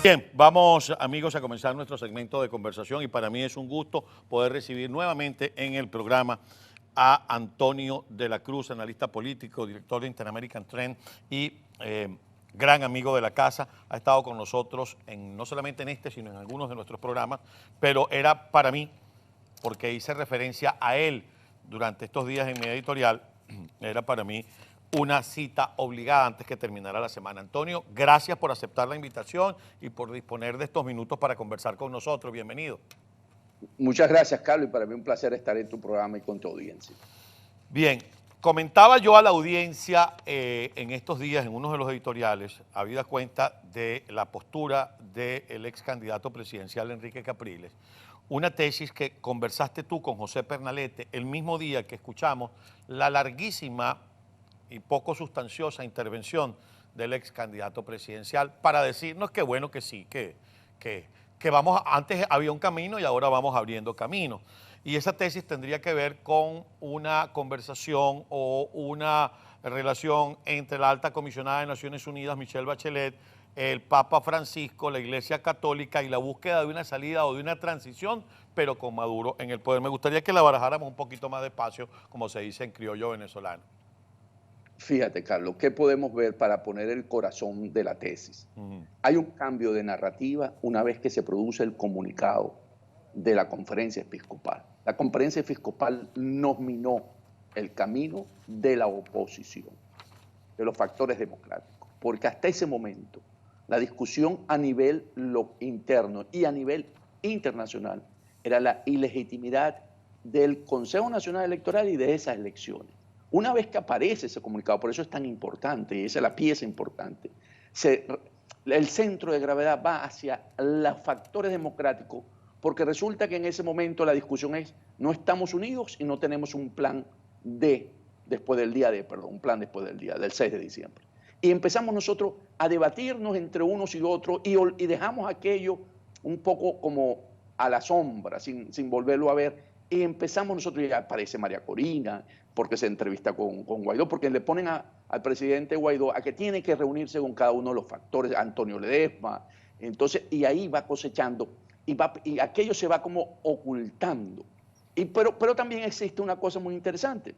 Bien, vamos amigos a comenzar nuestro segmento de conversación y para mí es un gusto poder recibir nuevamente en el programa a Antonio de la Cruz, analista político, director de Interamerican Trend y gran amigo de la casa. Ha estado con nosotros no solamente en este, sino en algunos de nuestros programas, pero era para mí, porque hice referencia a él durante estos días en mi editorial, era para mí una cita obligada antes que terminara la semana. Antonio, gracias por aceptar la invitación y por disponer de estos minutos para conversar con nosotros. Bienvenido. Muchas gracias, Carlos, y para mí un placer estar en tu programa y con tu audiencia. Bien, comentaba yo a la audiencia en estos días, en uno de los editoriales, habida cuenta de la postura del ex candidato presidencial Enrique Capriles, una tesis que conversaste tú con José Pernalete el mismo día que escuchamos la larguísima y poco sustanciosa intervención del ex candidato presidencial para decirnos que bueno, que sí, que vamos, antes había un camino y ahora vamos abriendo camino. Y esa tesis tendría que ver con una conversación o una relación entre la alta comisionada de Naciones Unidas, Michelle Bachelet, el Papa Francisco, la Iglesia Católica y la búsqueda de una salida o de una transición, pero con Maduro en el poder. Me gustaría que la barajáramos un poquito más despacio, como se dice en criollo venezolano. Fíjate, Carlos, ¿qué podemos ver para poner el corazón de la tesis? Hay un cambio de narrativa una vez que se produce el comunicado de la conferencia episcopal. La conferencia episcopal nos minó el camino de la oposición, de los factores democráticos, porque hasta ese momento la discusión a nivel interno y a nivel internacional era la ilegitimidad del Consejo Nacional Electoral y de esas elecciones. Una vez que aparece ese comunicado, por eso es tan importante, y esa es la pieza importante, el centro de gravedad va hacia los factores democráticos, porque resulta que en ese momento la discusión es, no estamos unidos y no tenemos un plan después del día del 6 de diciembre. Y empezamos nosotros a debatirnos entre unos y otros y dejamos aquello un poco como a la sombra, sin volverlo a ver. Y empezamos nosotros, y aparece María Corina, porque se entrevista con Guaidó, porque le ponen al presidente Guaidó a que tiene que reunirse con cada uno de los factores, Antonio Ledesma, entonces, y ahí va cosechando, y aquello se va como ocultando. Pero también existe una cosa muy interesante,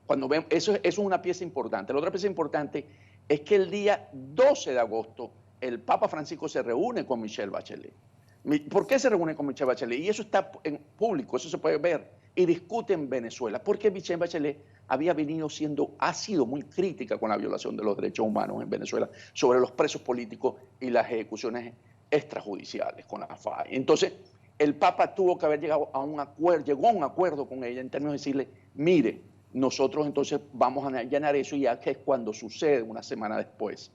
cuando vemos, eso es una pieza importante. La otra pieza importante es que el día 12 de agosto el Papa Francisco se reúne con Michelle Bachelet. ¿Por qué se reúne con Michelle Bachelet? Y eso está en público, eso se puede ver. Y discute en Venezuela. Porque Michelle Bachelet ha sido muy crítica con la violación de los derechos humanos en Venezuela, sobre los presos políticos y las ejecuciones extrajudiciales con la FARC. Entonces, el Papa tuvo que haber llegado a un acuerdo con ella en términos de decirle, mire, nosotros entonces vamos a allanar eso, y ya que es cuando sucede 2 semanas después,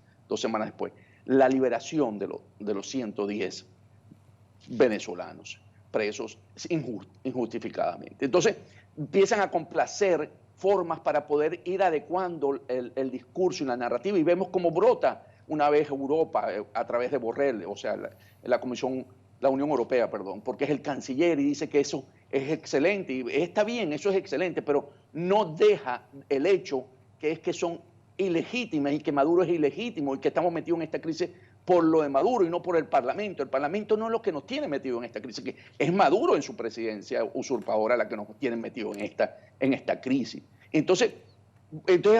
la liberación de los 110 venezolanos presos injustificadamente. Entonces empiezan a complacer formas para poder ir adecuando el discurso y la narrativa, y vemos cómo brota una vez Europa a través de Borrell, o sea, la Unión Europea, perdón, porque es el canciller y dice que eso es excelente, y está bien, eso es excelente, pero no deja el hecho que es que son ilegítimas y que Maduro es ilegítimo y que estamos metidos en esta crisis por lo de Maduro y no por el Parlamento. El Parlamento no es lo que nos tiene metido en esta crisis, que es Maduro en su presidencia usurpadora la que nos tiene metido en esta crisis. Entonces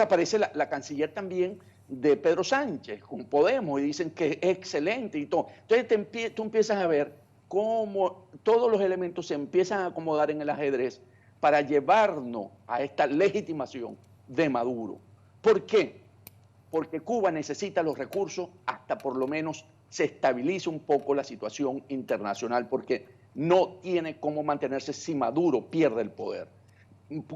aparece la canciller también de Pedro Sánchez con Podemos y dicen que es excelente y todo. Entonces tú empiezas a ver cómo todos los elementos se empiezan a acomodar en el ajedrez para llevarnos a esta legitimación de Maduro. ¿Por qué? Porque Cuba necesita los recursos hasta por lo menos se estabilice un poco la situación internacional, porque no tiene cómo mantenerse si Maduro pierde el poder.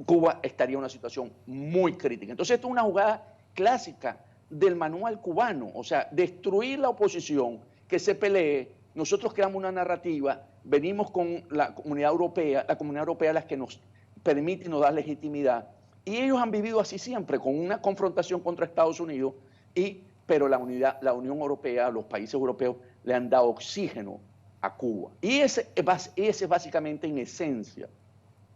Cuba estaría en una situación muy crítica. Entonces esto es una jugada clásica del manual cubano, o sea, destruir la oposición, que se pelee. Nosotros creamos una narrativa, venimos con la Comunidad Europea es la que nos permite y nos da legitimidad. Y ellos han vivido así siempre, con una confrontación contra Estados Unidos, pero la Unión Europea, los países europeos, le han dado oxígeno a Cuba. Y ese es básicamente, en esencia,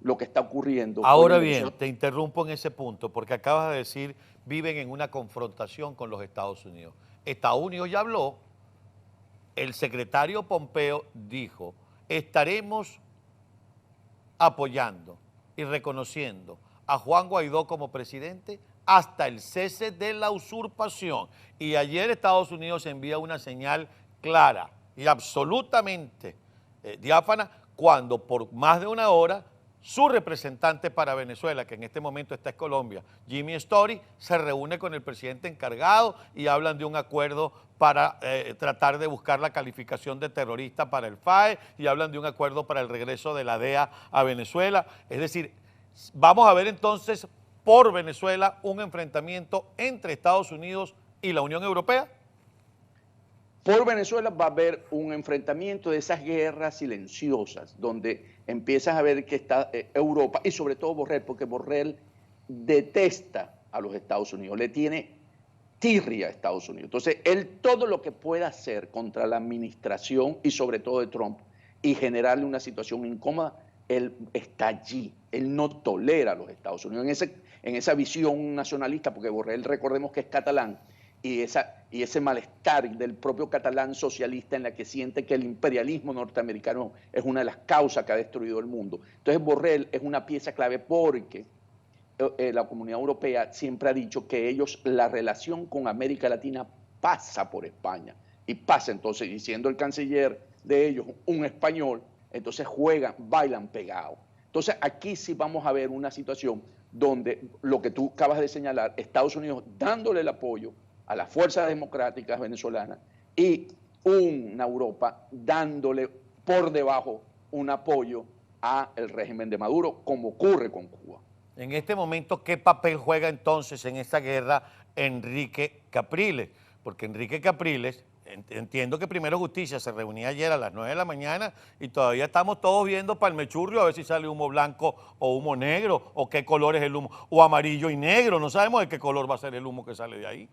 lo que está ocurriendo. Ahora bien, te interrumpo en ese punto, porque acabas de decir, viven en una confrontación con los Estados Unidos. Estados Unidos ya habló el secretario Pompeo dijo, estaremos apoyando y reconociendo a Juan Guaidó como presidente hasta el cese de la usurpación. Y ayer Estados Unidos envía una señal clara y absolutamente diáfana cuando por más de una hora su representante para Venezuela, que en este momento está en Colombia, Jimmy Story, se reúne con el presidente encargado y hablan de un acuerdo para tratar de buscar la calificación de terrorista para el FAE y hablan de un acuerdo para el regreso de la DEA a Venezuela. Es decir, vamos a ver entonces por Venezuela un enfrentamiento entre Estados Unidos y la Unión Europea. Por Venezuela va a haber un enfrentamiento de esas guerras silenciosas, donde empiezas a ver que está Europa, y sobre todo Borrell, porque Borrell detesta a los Estados Unidos, le tiene tirria a Estados Unidos. Entonces, él todo lo que pueda hacer contra la administración y sobre todo de Trump y generarle una situación incómoda, él está allí, él no tolera a los Estados Unidos. En esa visión nacionalista, porque Borrell, recordemos que es catalán, y ese malestar del propio catalán socialista en la que siente que el imperialismo norteamericano es una de las causas que ha destruido el mundo. Entonces Borrell es una pieza clave porque la Comunidad Europea siempre ha dicho que ellos, la relación con América Latina pasa por España, y pasa entonces, y siendo el canciller de ellos un español, entonces juegan, bailan pegados. Entonces aquí sí vamos a ver una situación donde lo que tú acabas de señalar, Estados Unidos dándole el apoyo a las fuerzas democráticas venezolanas y una Europa dándole por debajo un apoyo al régimen de Maduro, como ocurre con Cuba. En este momento, ¿qué papel juega entonces en esta guerra Enrique Capriles? Porque Enrique Capriles, entiendo que Primero Justicia se reunía ayer a las 9 de la mañana y todavía estamos todos viendo palmechurrio a ver si sale humo blanco o humo negro, o qué color es el humo, o amarillo y negro, no sabemos de qué color va a ser el humo que sale de ahí.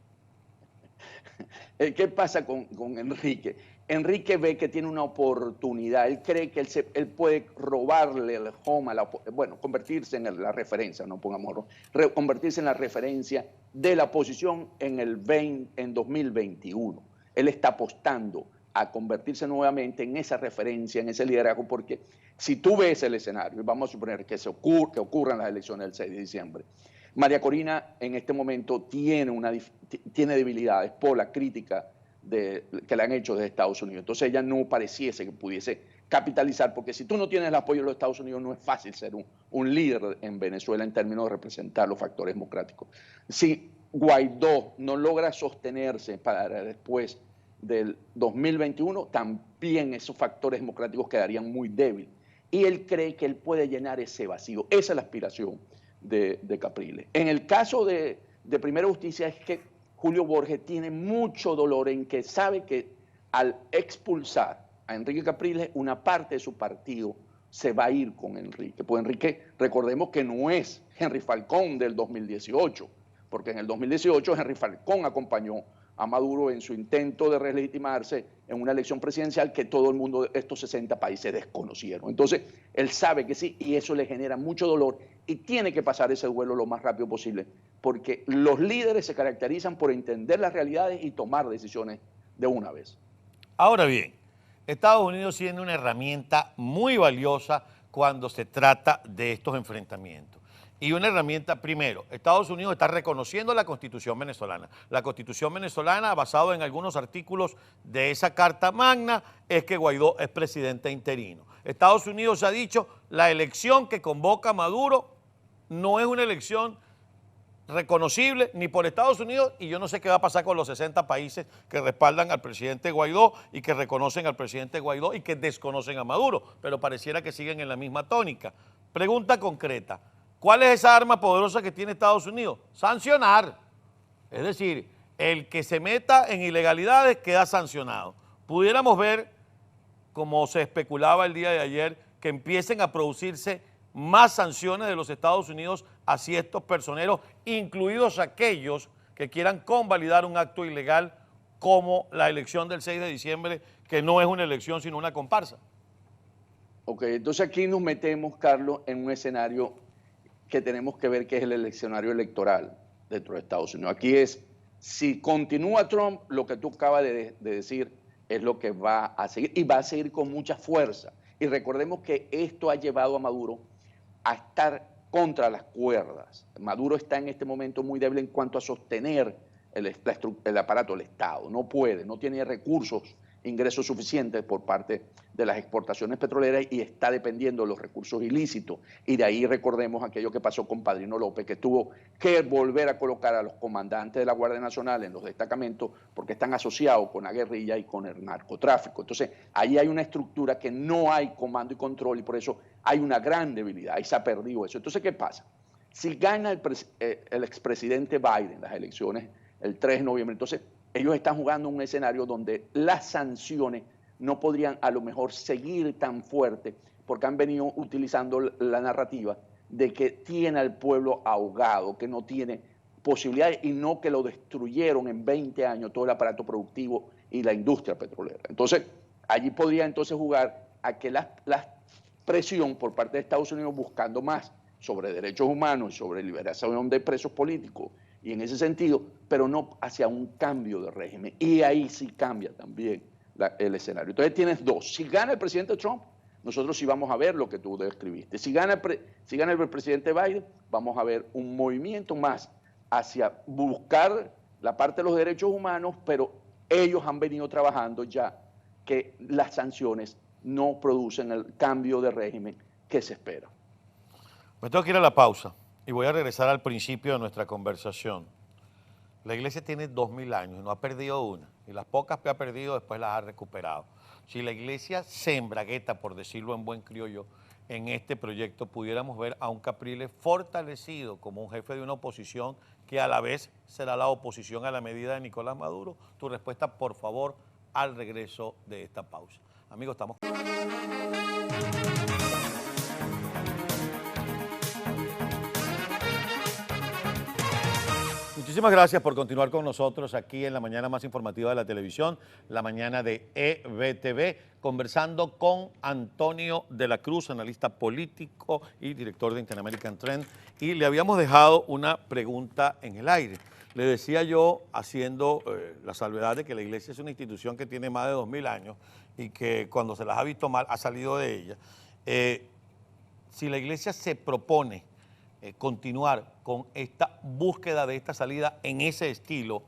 ¿Qué pasa con Enrique? Enrique ve que tiene una oportunidad, él cree que él puede robarle el home, bueno, convertirse en la referencia, no pongamos, convertirse en la referencia de la oposición en 2021. Él está apostando a convertirse nuevamente en esa referencia, en ese liderazgo, porque si tú ves el escenario, y vamos a suponer que ocurran las elecciones del 6 de diciembre, María Corina en este momento tiene debilidades por la crítica que le han hecho desde Estados Unidos. Entonces ella no pareciese que pudiese capitalizar, porque si tú no tienes el apoyo de los Estados Unidos no es fácil ser un líder en Venezuela en términos de representar los factores democráticos. Si Guaidó no logra sostenerse para después del 2021, también esos factores democráticos quedarían muy débiles. Y él cree que él puede llenar ese vacío. Esa es la aspiración de Capriles. En el caso de Primera Justicia es que Julio Borges tiene mucho dolor en que sabe que al expulsar a Enrique Capriles, una parte de su partido se va a ir con Enrique. Pues Enrique, recordemos que no es Henry Falcón del 2018, porque en el 2018 Henry Falcón acompañó a Maduro en su intento de relegitimarse en una elección presidencial que todo el mundo de estos 60 países desconocieron. Entonces, él sabe que sí, y eso le genera mucho dolor, y tiene que pasar ese duelo lo más rápido posible, porque los líderes se caracterizan por entender las realidades y tomar decisiones de una vez. Ahora bien, Estados Unidos tiene una herramienta muy valiosa cuando se trata de estos enfrentamientos. Y una herramienta, primero, Estados Unidos está reconociendo la Constitución venezolana. La Constitución venezolana, basada en algunos artículos de esa Carta Magna, es que Guaidó es presidente interino. Estados Unidos ha dicho, la elección que convoca Maduro no es una elección reconocible ni por Estados Unidos, y yo no sé qué va a pasar con los 60 países que respaldan al presidente Guaidó y que reconocen al presidente Guaidó y que desconocen a Maduro, pero pareciera que siguen en la misma tónica. Pregunta concreta, ¿cuál es esa arma poderosa que tiene Estados Unidos? Sancionar. Es decir, el que se meta en ilegalidades queda sancionado. Pudiéramos ver, como se especulaba el día de ayer, que empiecen a producirse más sanciones de los Estados Unidos hacia estos personeros, incluidos aquellos que quieran convalidar un acto ilegal como la elección del 6 de diciembre, que no es una elección sino una comparsa. Ok, entonces aquí nos metemos, Carlos, en un escenario que tenemos que ver que es el escenario electoral dentro de Estados Unidos. Aquí es, si continúa Trump, lo que tú acabas de decir, es lo que va a seguir y va a seguir con mucha fuerza. Y recordemos que esto ha llevado a Maduro a estar contra las cuerdas. Maduro está en este momento muy débil en cuanto a sostener el aparato del Estado. No puede, no tiene recursos, ingresos suficientes por parte de las exportaciones petroleras y está dependiendo de los recursos ilícitos. Y de ahí recordemos aquello que pasó con Padrino López, que tuvo que volver a colocar a los comandantes de la Guardia Nacional en los destacamentos porque están asociados con la guerrilla y con el narcotráfico. Entonces, ahí hay una estructura que no hay comando y control y por eso hay una gran debilidad. Ahí se ha perdido eso. Entonces, ¿qué pasa? Si gana el expresidente Biden las elecciones el 3 de noviembre, entonces ellos están jugando un escenario donde las sanciones no podrían a lo mejor seguir tan fuerte porque han venido utilizando la narrativa de que tiene al pueblo ahogado, que no tiene posibilidades y no que lo destruyeron en 20 años todo el aparato productivo y la industria petrolera. Entonces, allí podría entonces jugar a que la presión por parte de Estados Unidos buscando más sobre derechos humanos y sobre liberación de presos políticos y en ese sentido, pero no hacia un cambio de régimen. Y ahí sí cambia también el escenario. Entonces tienes dos. Si gana el presidente Trump, nosotros sí vamos a ver lo que tú describiste. Si gana el presidente Biden, vamos a ver un movimiento más hacia buscar la parte de los derechos humanos, pero ellos han venido trabajando ya que las sanciones no producen el cambio de régimen que se espera. Me tengo que ir a la pausa y voy a regresar al principio de nuestra conversación. La iglesia tiene 2000 años y no ha perdido una. Y las pocas que ha perdido después las ha recuperado. Si la iglesia se embragueta, por decirlo en buen criollo, en este proyecto, pudiéramos ver a un Capriles fortalecido como un jefe de una oposición que a la vez será la oposición a la medida de Nicolás Maduro. Tu respuesta, por favor, al regreso de esta pausa. Amigos, estamos... Muchísimas gracias por continuar con nosotros aquí en la mañana más informativa de la televisión, la mañana de EBTV, conversando con Antonio de la Cruz, analista político y director de Interamerican Trend. Y le habíamos dejado una pregunta en el aire. Le decía yo, haciendo la salvedad de que la iglesia es una institución que tiene más de 2000 años y que cuando se las ha visto mal ha salido de ella. Si la iglesia se propone continuar con esta búsqueda de esta salida en ese estilo,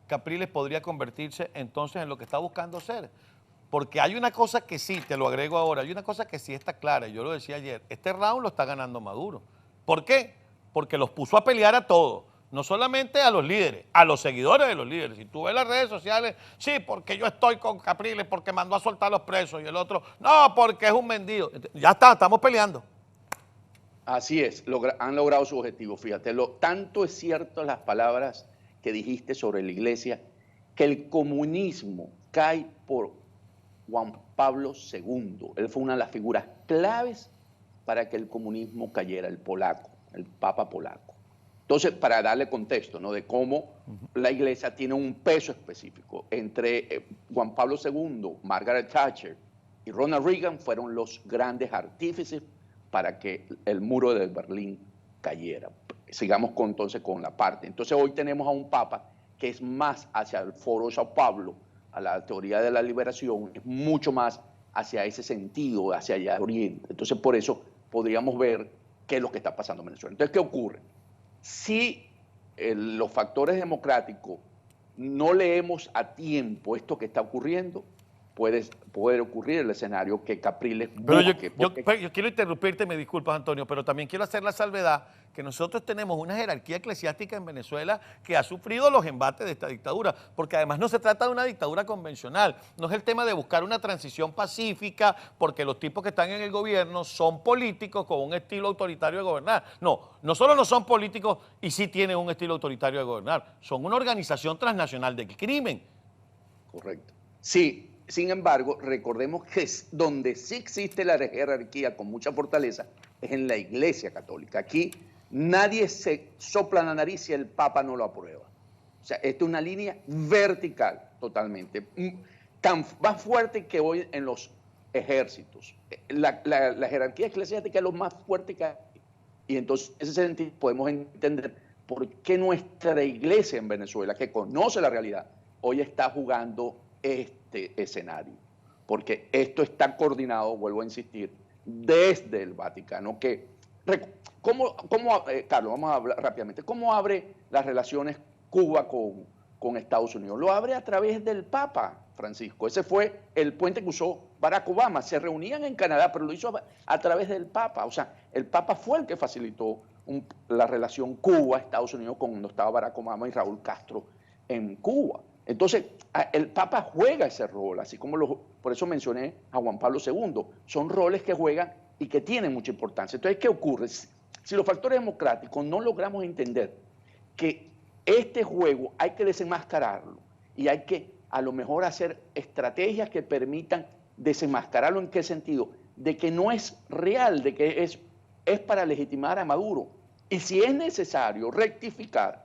Capriles podría convertirse entonces en lo que está buscando ser. Porque hay una cosa que sí, te lo agrego ahora, hay una cosa que sí está clara, y yo lo decía ayer, este round lo está ganando Maduro. ¿Por qué? Porque los puso a pelear a todos, no solamente a los líderes, a los seguidores de los líderes. Si tú ves las redes sociales, sí, porque yo estoy con Capriles, porque mandó a soltar a los presos, y el otro, no, porque es un vendido. Ya está, estamos peleando. Así es, han logrado su objetivo, fíjate, tanto es cierto las palabras que dijiste sobre la iglesia, que el comunismo cae por Juan Pablo II. Él fue una de las figuras claves para que el comunismo cayera, el polaco, el papa polaco. Entonces, para darle contexto, ¿no?, de cómo la iglesia tiene un peso específico. Entre Juan Pablo II, Margaret Thatcher y Ronald Reagan fueron los grandes artífices para que el muro de Berlín cayera. Sigamos entonces con la parte. Entonces hoy tenemos a un papa que es más hacia el Foro de Sao Paulo, a la teoría de la liberación, es mucho más hacia ese sentido, hacia allá oriente. Entonces por eso podríamos ver qué es lo que está pasando en Venezuela. Entonces, ¿qué ocurre? Si los factores democráticos no leemos a tiempo esto que está ocurriendo, puede ocurrir el escenario que Capriles busque. Pero yo quiero interrumpirte, me disculpas, Antonio, pero también quiero hacer la salvedad que nosotros tenemos una jerarquía eclesiástica en Venezuela que ha sufrido los embates de esta dictadura, porque además no se trata de una dictadura convencional, no es el tema de buscar una transición pacífica, porque los tipos que están en el gobierno son políticos con un estilo autoritario de gobernar. No solo no son políticos y sí tienen un estilo autoritario de gobernar, son una organización transnacional del crimen. Correcto. Sí. Sin embargo, recordemos que donde sí existe la jerarquía con mucha fortaleza es en la Iglesia Católica. Aquí nadie se sopla la nariz si el Papa no lo aprueba. O sea, esta es una línea vertical totalmente, más fuerte que hoy en los ejércitos. La jerarquía eclesiástica es lo más fuerte que hay. Y entonces, en ese sentido, podemos entender por qué nuestra iglesia en Venezuela, que conoce la realidad, hoy está jugando este escenario, porque esto está coordinado, vuelvo a insistir, desde el Vaticano. Carlos, vamos a hablar rápidamente. ¿Cómo abre las relaciones Cuba con Estados Unidos? Lo abre a través del Papa Francisco. Ese fue el puente que usó Barack Obama. Se reunían en Canadá, pero lo hizo a través del Papa. O sea, el Papa fue el que facilitó la relación Cuba-Estados Unidos cuando estaba Barack Obama y Raúl Castro en Cuba. Entonces, el Papa juega ese rol, así como por eso mencioné a Juan Pablo II. Son roles que juegan y que tienen mucha importancia. Entonces, ¿qué ocurre? Si los factores democráticos no logramos entender que este juego hay que desenmascararlo y hay que a lo mejor hacer estrategias que permitan desenmascararlo, ¿en qué sentido? De que no es real, de que es para legitimar a Maduro. Y si es necesario rectificar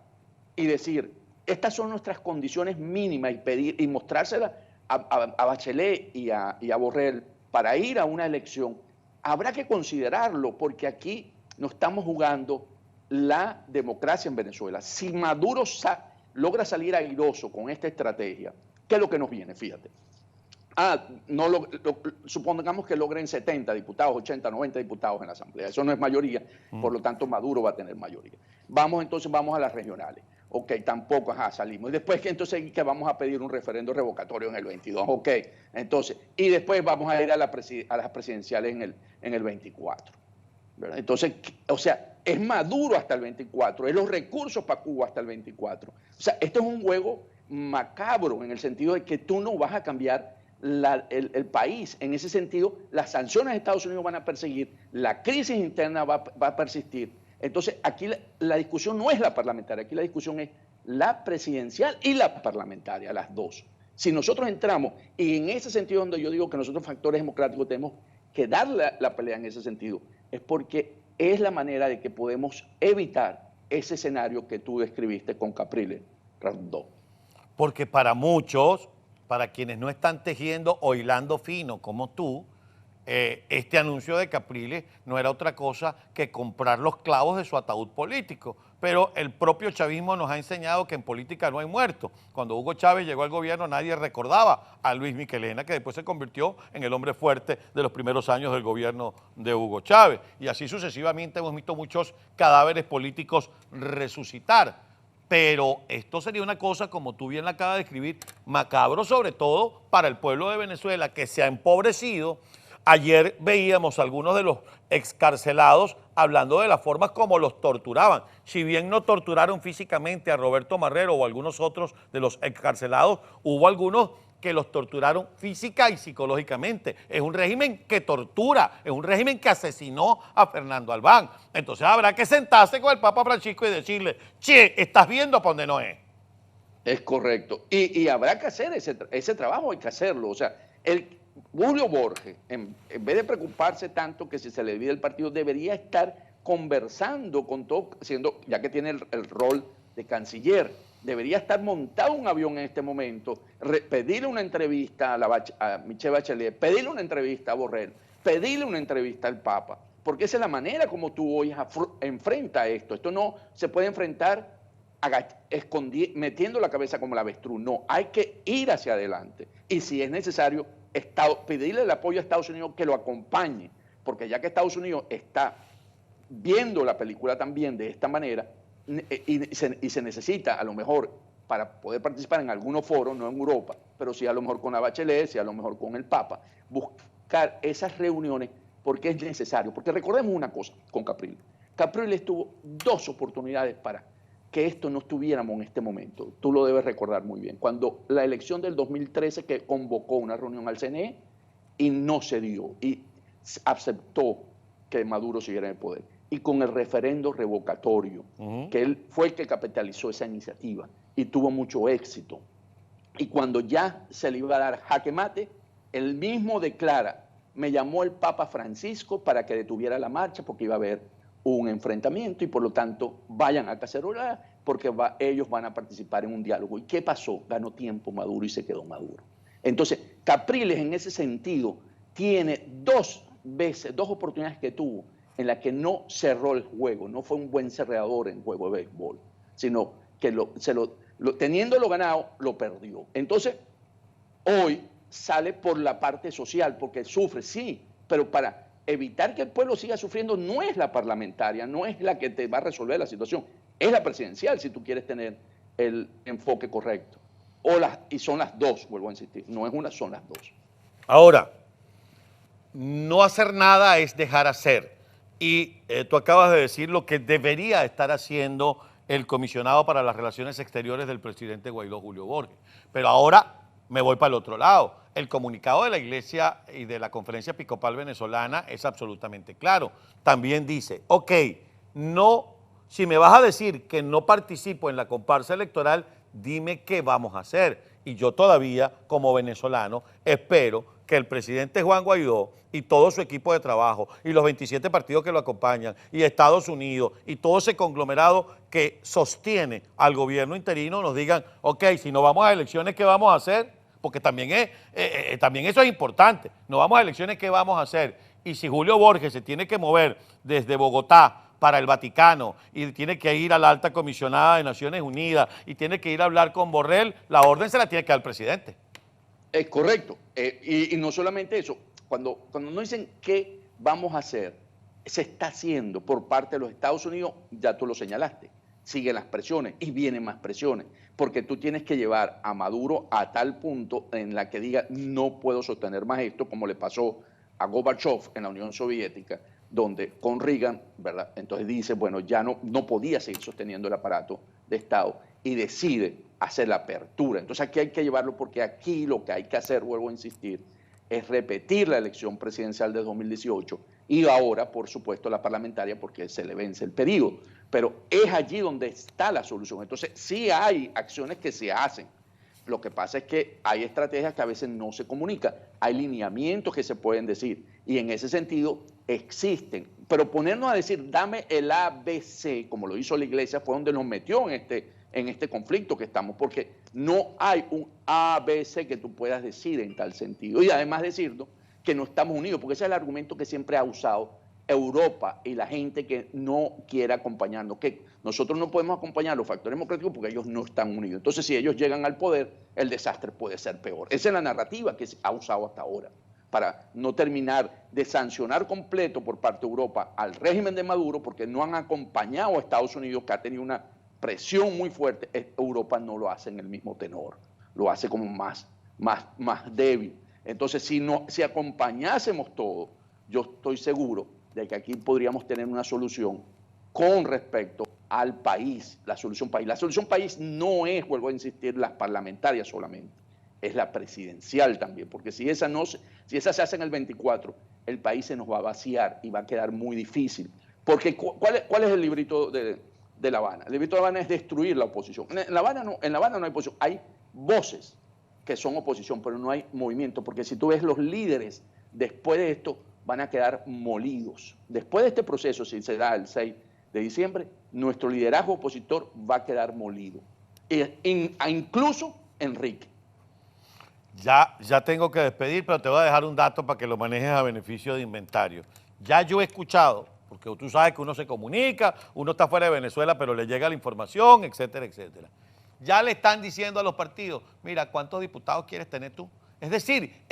y decir, estas son nuestras condiciones mínimas y pedir y mostrárselas a Bachelet y a Borrell para ir a una elección, habrá que considerarlo, porque aquí no estamos jugando la democracia en Venezuela. Si Maduro logra salir airoso con esta estrategia, ¿qué es lo que nos viene? Fíjate. Supongamos que logren 70 diputados, 80, 90 diputados en la Asamblea. Eso no es mayoría, por lo tanto Maduro va a tener mayoría. Entonces vamos a las regionales. Ok, tampoco, salimos. Y después, entonces, que vamos a pedir un referendo revocatorio en el 22. Ok, entonces, y después vamos a ir a las presidenciales en el 24. ¿Verdad? Entonces, o sea, es Maduro hasta el 24, es los recursos para Cuba hasta el 24. O sea, esto es un juego macabro en el sentido de que tú no vas a cambiar el país. En ese sentido, las sanciones de Estados Unidos van a perseguir, la crisis interna va a persistir. Entonces, aquí la discusión no es la parlamentaria, aquí la discusión es la presidencial y la parlamentaria, las dos. Si nosotros entramos, y en ese sentido donde yo digo que nosotros factores democráticos tenemos que dar la pelea en ese sentido, es porque es la manera de que podemos evitar ese escenario que tú describiste con Capriles, Rondó. Porque para muchos, para quienes no están tejiendo o hilando fino como tú, este anuncio de Capriles no era otra cosa que comprar los clavos de su ataúd político. Pero el propio chavismo nos ha enseñado que en política no hay muertos. Cuando Hugo Chávez llegó al gobierno, nadie recordaba a Luis Michelena, que después se convirtió en el hombre fuerte de los primeros años del gobierno de Hugo Chávez. Y así sucesivamente hemos visto muchos cadáveres políticos resucitar. Pero esto sería una cosa, como tú bien la acabas de escribir, macabro sobre todo para el pueblo de Venezuela, que se ha empobrecido. Ayer veíamos a algunos de los excarcelados hablando de las formas como los torturaban. Si bien no torturaron físicamente a Roberto Marrero o algunos otros de los excarcelados, hubo algunos que los torturaron física y psicológicamente. Es un régimen que tortura, es un régimen que asesinó a Fernando Albán. Entonces habrá que sentarse con el Papa Francisco y decirle, che, estás viendo por donde no es. Es correcto. Y habrá que hacer ese trabajo, hay que hacerlo. O sea, Julio Borges, en vez de preocuparse tanto que si se le divide el partido, debería estar conversando con todo, ya que tiene el rol de canciller, debería estar montado un avión en este momento, pedirle una entrevista a Michelle Bachelet, pedirle una entrevista a Borrell, pedirle una entrevista al Papa, porque esa es la manera como tú hoy enfrentas esto. Esto no se puede enfrentar metiendo la cabeza como la avestruz, no, hay que ir hacia adelante. Y si es necesario, pedirle el apoyo a Estados Unidos que lo acompañe, porque ya que Estados Unidos está viendo la película también de esta manera, y se necesita a lo mejor para poder participar en algunos foros, no en Europa, pero sí a lo mejor con la Bachelet, sí a lo mejor con el Papa, buscar esas reuniones porque es necesario. Porque recordemos una cosa con Capriles. Capriles tuvo dos oportunidades para que esto no estuviéramos en este momento. Tú lo debes recordar muy bien. Cuando la elección del 2013 que convocó una reunión al CNE y no se dio y aceptó que Maduro siguiera en el poder. Y con el referendo revocatorio, que él fue el que capitalizó esa iniciativa y tuvo mucho éxito. Y cuando ya se le iba a dar jaque mate, él mismo declara, me llamó el Papa Francisco para que detuviera la marcha porque iba a haber un enfrentamiento y por lo tanto vayan a cacerolar porque ellos van a participar en un diálogo. ¿Y qué pasó? Ganó tiempo Maduro y se quedó Maduro. Entonces, Capriles en ese sentido tiene dos oportunidades que tuvo en las que no cerró el juego, no fue un buen cerrador en juego de béisbol, sino que teniéndolo ganado, lo perdió. Entonces, hoy sale por la parte social, porque sufre, sí, pero para evitar que el pueblo siga sufriendo no es la parlamentaria, no es la que te va a resolver la situación, es la presidencial si tú quieres tener el enfoque correcto. Y son las dos, vuelvo a insistir, no es una, son las dos. Ahora, no hacer nada es dejar hacer. Y tú acabas de decir lo que debería estar haciendo el comisionado para las relaciones exteriores del presidente Guaidó, Julio Borges. Pero ahora me voy para el otro lado. El comunicado de la Iglesia y de la Conferencia Episcopal Venezolana es absolutamente claro. También dice, ok, no, si me vas a decir que no participo en la comparsa electoral, dime qué vamos a hacer. Y yo todavía, como venezolano, espero que el presidente Juan Guaidó y todo su equipo de trabajo y los 27 partidos que lo acompañan y Estados Unidos y todo ese conglomerado que sostiene al gobierno interino nos digan, ok, si no vamos a elecciones, ¿qué vamos a hacer? Porque también eso es importante. No vamos a elecciones, ¿qué vamos a hacer? Y si Julio Borges se tiene que mover desde Bogotá para el Vaticano y tiene que ir a la alta comisionada de Naciones Unidas y tiene que ir a hablar con Borrell, la orden se la tiene que dar el presidente. Es correcto. Y no solamente eso, cuando nos dicen qué vamos a hacer, se está haciendo por parte de los Estados Unidos, ya tú lo señalaste, siguen las presiones y vienen más presiones, porque tú tienes que llevar a Maduro a tal punto en la que diga no puedo sostener más esto, como le pasó a Gorbachev en la Unión Soviética, donde con Reagan, ¿verdad? Entonces dice, bueno, ya no podía seguir sosteniendo el aparato de Estado y decide hacer la apertura. Entonces aquí hay que llevarlo porque aquí lo que hay que hacer, vuelvo a insistir, es repetir la elección presidencial de 2018 y ahora, por supuesto, la parlamentaria porque se le vence el periodo. Pero es allí donde está la solución. Entonces sí hay acciones que se hacen. Lo que pasa es que hay estrategias que a veces no se comunican, hay lineamientos que se pueden decir y en ese sentido existen. Pero ponernos a decir, dame el ABC, como lo hizo la Iglesia, fue donde nos metió en este conflicto que estamos, porque no hay un ABC que tú puedas decir en tal sentido. Y además decirlo, que no estamos unidos, porque ese es el argumento que siempre ha usado Europa y la gente que no quiere acompañarnos, que nosotros no podemos acompañar los factores democráticos porque ellos no están unidos. Entonces, si ellos llegan al poder, el desastre puede ser peor. Esa es la narrativa que se ha usado hasta ahora, para no terminar de sancionar completo por parte de Europa al régimen de Maduro, porque no han acompañado a Estados Unidos, que ha tenido una presión muy fuerte. Europa no lo hace en el mismo tenor, lo hace como más débil. Entonces, si acompañásemos todo, yo estoy seguro de que aquí podríamos tener una solución con respecto al país, la solución país. La solución país no es, vuelvo a insistir, las parlamentarias solamente, es la presidencial también, porque si esa se hace en el 24, el país se nos va a vaciar y va a quedar muy difícil. Porque ¿cuál es el librito de La Habana? El librito de La Habana es destruir la oposición. En La Habana no hay oposición, hay voces que son oposición, pero no hay movimiento, porque si tú ves los líderes después de esto, van a quedar molidos. Después de este proceso, si se da el 6 de diciembre, nuestro liderazgo opositor va a quedar molido. Incluso Enrique. Ya tengo que despedir, pero te voy a dejar un dato para que lo manejes a beneficio de inventario. Ya yo he escuchado, porque tú sabes que uno se comunica, uno está fuera de Venezuela, pero le llega la información, etcétera, etcétera. Ya le están diciendo a los partidos, mira, ¿cuántos diputados quieres tener tú? Es decir,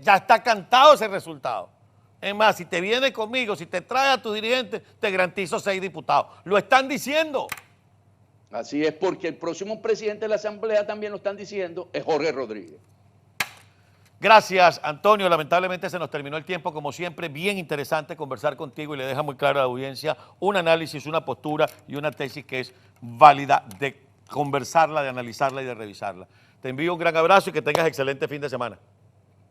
ya está cantado ese resultado. Es más, si te vienes conmigo, si te traes a tu dirigente, te garantizo 6 diputados. Lo están diciendo. Así es, porque el próximo presidente de la Asamblea también lo están diciendo, es Jorge Rodríguez. Gracias, Antonio. Lamentablemente se nos terminó el tiempo, como siempre, bien interesante conversar contigo y le deja muy claro a la audiencia un análisis, una postura y una tesis que es válida de conversarla, de analizarla y de revisarla. Te envío un gran abrazo y que tengas excelente fin de semana.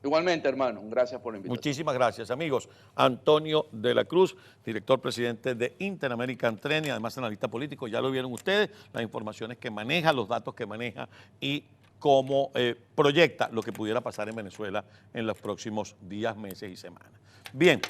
Igualmente, hermano. Gracias por la invitación. Muchísimas gracias, amigos. Antonio de la Cruz, director presidente de Interamerican Trend y además analista político. Ya lo vieron ustedes, las informaciones que maneja, los datos que maneja y cómo proyecta lo que pudiera pasar en Venezuela en los próximos días, meses y semanas. Bien.